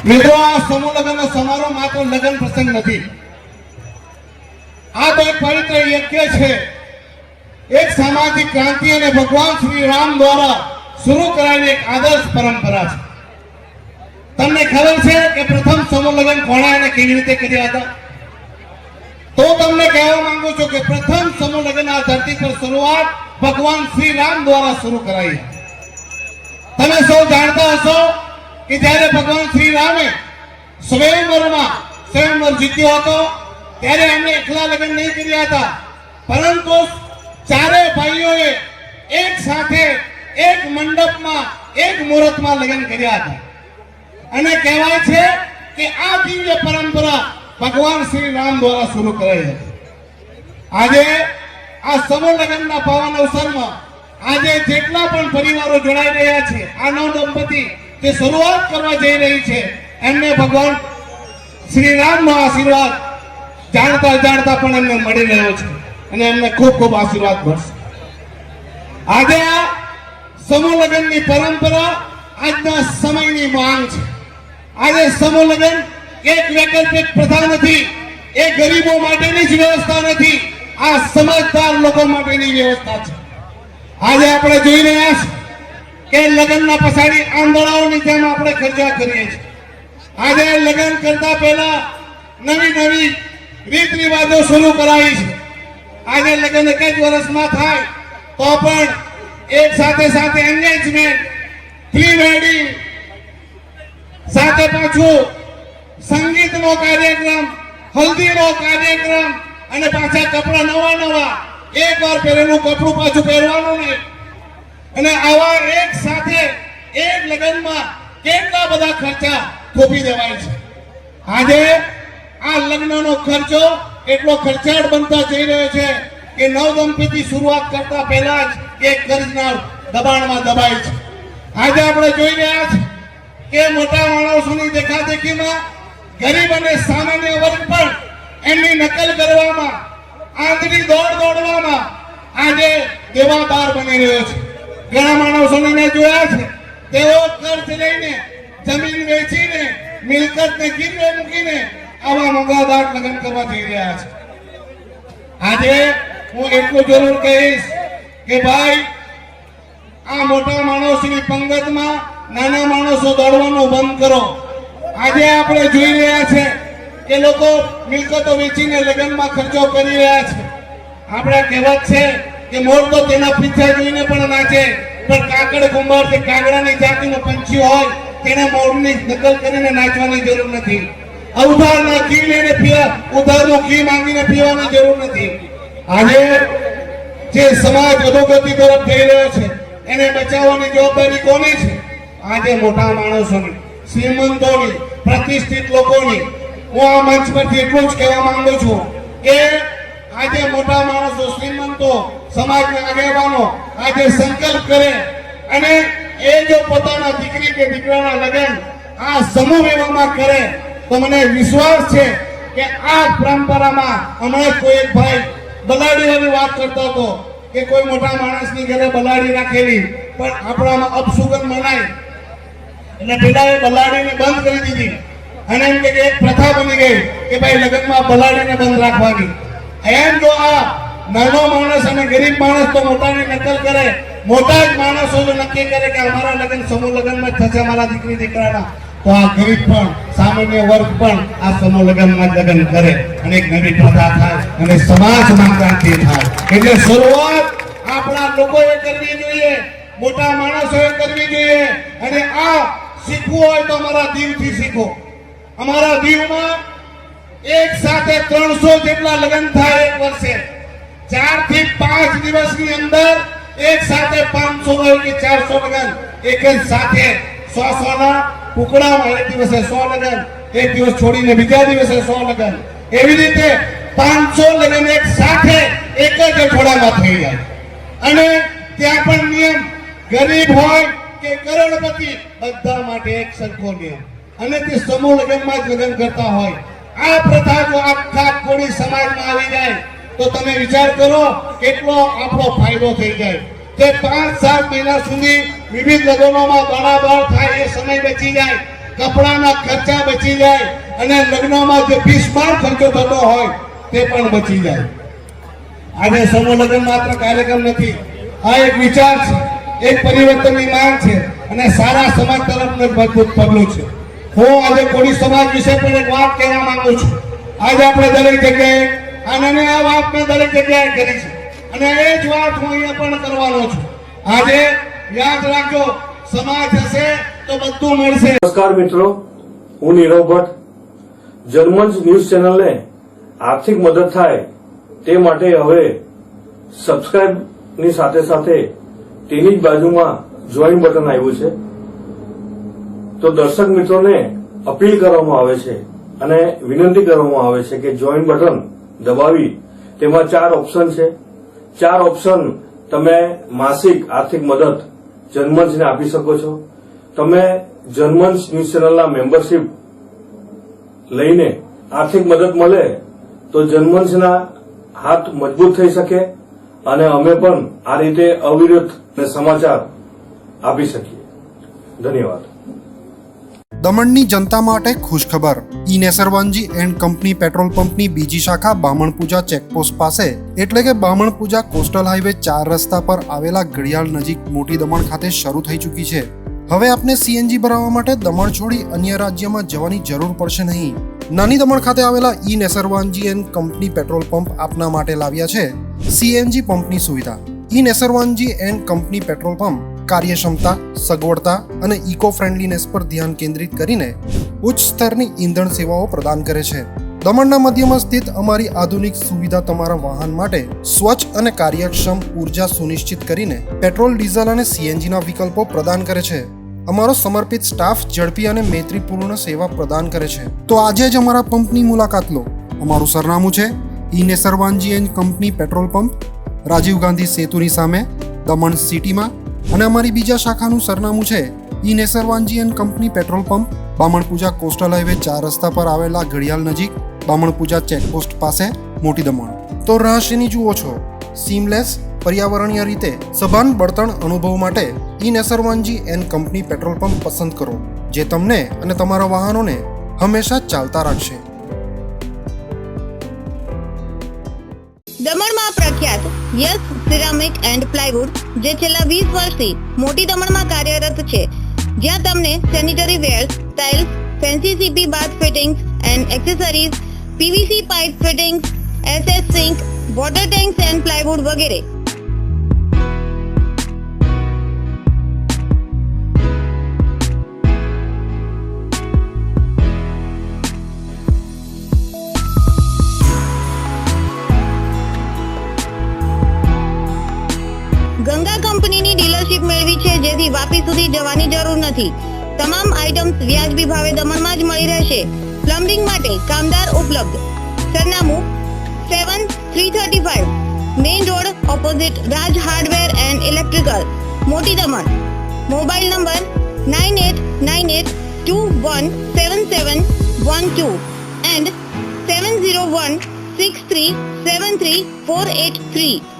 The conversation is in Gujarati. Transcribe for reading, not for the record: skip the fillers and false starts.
મિત્રો, આ સમૂહ લગ્નનો સમારોહ માત્ર લગ્ન પ્રસંગ નથી. આ તો એક પવિત્ર યજ્ઞ છે, એક સામાજિક ક્રાંતિ અને ભગવાન શ્રી રામ દ્વારા શરૂ કરાયેલી એક આદર્શ પરંપરા છે. તમને ખબર છે કે પ્રથમ સમૂહ લગ્ન કોણે અને કેવી રીતે કર્યા હતા? તો તમને કહેવા માંગુ છું કે પ્રથમ સમૂહ લગ્ન આ ધરતી પર શરૂઆત ભગવાન શ્રી રામ દ્વારા શરૂ કરાઈ. તમે સૌ જાણતા હશો કે જ્યારે ભગવાન શ્રી રામે સ્વયંવર જીત્યો હતો ત્યારે એમણે એકલા લગ્ન નહીં કર્યા હતા, પરંતુ ચારે ભાઈઓએ એક સાથે એક મંડપમાં એક મુહૂર્તમાં લગ્ન કર્યા હતા. અને કહેવાય છે કે આ દિવ્ય પરંપરા ભગવાન શ્રી રામ દ્વારા શરૂ કરાઈ હતી. આજે આ સમૂહ લગ્નના પાવન અવસરમાં આજે જેટલા પણ પરિવારો જોડાઈ રહ્યા છે, આ નવ દંપતી જે શરૂઆત કરવા જઈ રહી છે, એમને ભગવાન શ્રી રામનો આશીર્વાદ જાણતા જાણતા પણ એમને મળી રહ્યો છે અને એમને ખૂબ ખૂબ આશીર્વાદ મળશે. આજે આ સમૂહ લગ્નની પરંપરા આજના સમયની માંગ છે. આજે સમૂહ લગ્ન એક વૈકલ્પિક પ્રથા નથી, એ ગરીબો માટેની જ વ્યવસ્થા નથી, આ સમજદાર લોકો માટેની વ્યવસ્થા છે. આજે આપણે જોઈ રહ્યા છીએ કે લગ્નના પછાડી આંધળાઓની જેમ આપણે ખર્ચા કરીએ છીએ. આજે લગ્ન કરતા પહેલા નવી નવી રીત રિવાજો શરૂ કરાવી છે. આજે લગ્ન એક જ વર્ષમાં થાય તો પણ એક સાથે સાથે એન્ગેજમેન્ટ, પ્રી વેડિંગ, સાથે પાછું સંગીતનો કાર્યક્રમ, હલ્દીનો કાર્યક્રમ અને પાછા કપડા નવા એક વાર પહેરેલું કપડું પાછું પહેરવાનું નહીં. અને આવા એક સાથે એક લગ્નમાં કેટલા બધા ખર્ચા થોપી દેવાય છે. આજે આ લગ્નનો ખર્ચો એટલો ખર્ચાળ બનતા જઈ રહ્યો છે કે નવ દંપતી શરૂઆત કરતા પહેલા જ એક કર્જના દબાણમાં દબાય છે. આજે આપણે જોઈ રહ્યા છીએ કે મોટા માણસોની દેખાદેખીમાં ગરીબ અને સામાન્ય વર્ગ પણ એમની નકલ કરવામાં, આંધળી દોડવામાં આજે દેવાદાર બની રહ્યો છે. ઘણા માણસોને મેં જોયા છે, તેઓ કર્જ લઈને, જમીન વેચીને, મિલકતને ગીરવે મૂકીને આવા મોંઘાદાર લગ્ન કરવા જઈ રહ્યા છે. આજે હું એટલું જરૂર કહીશ કે ભાઈ, આ મોટા માણસોની પંગતમાં નાના માણસો દોડવાનું બંધ કરો. આજે આપણે જોઈ રહ્યા છે કે લોકો મિલકતો વેચીને લગ્નમાં ખર્ચો કરી રહ્યા છે. આપણે કહેવત છે કે મોર તો તેના પીછે જોઈને પણ નાચે, પણ કાકડ કુંભાર કે કાગડાની જાતિનો પંછી હોય તેને મોરની નકલ કરીને નાચવાની જરૂર નથી. ઉધારના ઘી લઈને પીવા, ઉધારનું ઘી માંગીને પીવાની જરૂર નથી. આજે જે સમાજ અધોગતિ તરફ જઈ રહ્યો છે એને બચાવવાની જવાબદારી કોની છે? આજે મોટા માણસોની, શ્રીમંતોની, પ્રતિષ્ઠિત લોકોની. હું આ મંચ પરથી એટલું જ કહેવા માંગુ છું કે આજે મોટા માણસો, શ્રીમંતો, સમાજના આગેવાનો આજે સંકલ્પ કરે અને એ જો પોતાના દીકરી કે દીકરાના લગ્ન આ સમૂહ વિવાહમાં કરે તો મને વિશ્વાસ છે કે આ પરંપરામાં હમણાં કોઈ એક ભાઈ બલાડીઓની વાત કરતો હતો કે કોઈ મોટા માણસની ઘરે બલાડી રાખેલી, પણ આપણામાં અપસુગંધ મનાય એટલે પેલા બલાડીને બંધ કરી દીધી અને એમ કે એક પ્રથા બની ગઈ કે ભાઈ લગ્નમાં બલાડીને બંધ રાખવાની. એમ જો આ નાનો માણસ અને ગરીબ માણસ તો મોટાની નકલ કરે, મોટા જ માણસો જો નક્કી કરે કે અમારા લગ્ન સમૂહ લગ્નમાં જ થશે અમારા દીકરી દીકરાના, તો આ ગરીબ પણ, સામાન્ય વર્ગ પણ આ સમૂહ લગ્નમાં લગ્ન કરે અને એક નવી પ્રથા થાય અને સમાજમાં ક્રાંતિ થાય. એટલે શરૂઆત આપણા લોકોએ કરવી જોઈએ, મોટા માણસોએ કરવી જોઈએ. અને આ શીખવું હોય તો અમારા દીવથી શીખો. અમારા દીવમાં એક સાથે 300 જેટલા લગ્ન થાય એક વર્ષે. 4 થી 5 દિવસની અંદર એક સાથે 500 હોય કે 400 લગ્ન એક જ સાથે 100 ના ટુકડામાં. એક દિવસે 100 લગ્ન, એક દિવસ છોડીને બીજા દિવસે 100 લગ્ન, એવી રીતે 500 લગ્ન એક સાથે એક જ અઠવાડિયામાં થઈ જાય. અને ત્યાં પણ નિયમ, ગરીબ હોય કે કરોડપતિ બધા માટે એક સરખો નિયમ, અને તે સમૂહ લગ્નમાં જ લગ્ન કરતા હોય. આ પ્રથા જો આખા કોળી સમાજમાં આવી જાય તો તમે વિચાર કરો કેટલો આપણો ફાયદો થઈ જાય. તે 5-7 મહિના સુધી વિવિધ લગ્નોમાં દોડાદોડ થાય એ સમય બચી જાય. કપડાના ખર્ચા બચી જાય અને લગ્નમાં જે બિસ્માર ખર્ચો થતો હોય તે પણ બચી જાય. આજે સમૂહ લગ્ન માત્ર કાર્યક્રમ નથી, આ એક વિચાર છે, એક પરિવર્તનની માંગ છે અને સારા સમાજ તરફનું એક મજબૂત પગલું છે. હું આજે કોળી સમાજ વિશે પણ એક વાત કહેવા માંગુ છું. આજે આપણે દરેક જગ્યાએ અને આ વાત મેં દરેક જગ્યાએ કરી છે અને એ જ વાત હું અહીંયા પણ કરવાનો છું. આજે યાદ રાખજો, સમાજ હશે તો બધું મળશે. નમસ્કાર મિત્રો, હું નીરવ ભટ્ટ. જનમંચ ન્યૂઝ ચેનલને આર્થિક મદદ થાય તે માટે હવે સબસ્ક્રાઇબની સાથે સાથે તેની જ બાજુમાં જોઈન બટન આવ્યું છે. તો દર્શક મિત્રોને અપીલ કરવામાં આવે છે અને વિનંતી કરવામાં આવે છે કે જોઈન બટન દબાવી તેમાં 4 ઓપ્શન છે. 4 ઓપ્શન તમે માસિક આર્થિક મદદ જનમંચને આપી શકો છો. તમે જનમંચ ન્યૂઝ ચેનલના મેમ્બરશીપ લઈને આર્થિક મદદ મળે તો જનમંચના હાથ મજબૂત થઈ શકે અને અમે પણ આ રીતે અવિરત સમાચાર આપી શકીએ. ધન્યવાદ. દમણની જનતા માટે ખુશખબર. ઈ નેસરવાનજી એન્ડ કંપની પેટ્રોલ પંપની બીજી શાખા બામણપૂજા ચેકપોસ્ટ પાસે એટલે કે બામણપૂજા કોસ્ટલ હાઈવે 4 રસ્તા પર આવેલા ઘડિયાળ નજીક મોટી દમણ ખાતે શરૂ થઈ ચૂકી છે. હવે આપને સીએનજી ભરાવવા માટે દમણ છોડી અન્ય રાજ્યમાં જવાની જરૂર પડશે નહીં. નાની દમણ ખાતે આવેલા E Nesarwanji and company petrol pump આપના માટે લાવ્યા છે સીએનજી પંપની સુવિધા. E Nesarwanji and company petrol pump કાર્યક્ષમતા, સગવડતા અને ઇકો ફ્રેન્ડલીનેસ પર ધ્યાન કેન્દ્રિત કરીને ઉચ્ચ સ્તરની ઈંધણ સેવાઓ પ્રદાન કરે છે. દમણના મધ્યમાં સ્થિત અમારી આધુનિક સુવિધા તમારા વાહન માટે સ્વચ્છ અને કાર્યક્ષમ ઉર્જા સુનિશ્ચિત કરીને પેટ્રોલ, ડીઝલ અને સીએનજીના વિકલ્પો પ્રદાન કરે છે. અમારો સમર્પિત સ્ટાફ ઝડપી અને મૈત્રીપૂર્ણ સેવા પ્રદાન કરે છે. તો આજે જ અમારા પંપની મુલાકાત લો. અમારું સરનામું છે E Nesarwanji and company petrol pump, Rajiv Gandhi સેતુની સામે, દમણ સિટીમાં. અને અમારી બીજા શાખાનું સરનામું છે E Nesarwanji and company petrol pump, Bamanpuja coastal highway 4 રસ્તા પર આવેલા ઘડિયાળ નજીક, બામણપૂજા ચેકપોસ્ટ પાસે, મોટી દમણ. તો રહસ્યની જુઓ છો. સીમલેસ, પર્યાવરણીય રીતે સભાન બળતણ અનુભવ માટે E Nesarwanji and company petrol pump પસંદ કરો, જે તમને અને તમારા વાહનોને હંમેશા ચાલતા રાખશે. દમણમાં પ્રખ્યાત યસ સિરામિક એન્ડ પ્લાયવુડ, જે છેલ્લા 20 વર્ષથી મોટી દમણમાં કાર્યરત છે, જ્યાં તમને sanitary ware, tiles, fancy CP bath fittings and accessories, PVC pipe fittings, SS sink, water tanks and plywood વગેરે. ગંગા કંપનીની ડીલરશીપ મેળવી છે, જેથી વાપી સુધી જવાની જરૂર નથી. તમામ આઇટમ્સ વ્યાજબી ભાવે દમણમાં જ મળી રહેશે. પ્લમ્બિંગ માટે કામદાર ઉપલબ્ધ. સરનામું 7335 main road opposite Raj hardware and electrical, મોટી દમણ. Mobile number 9898217712 and 7016373483.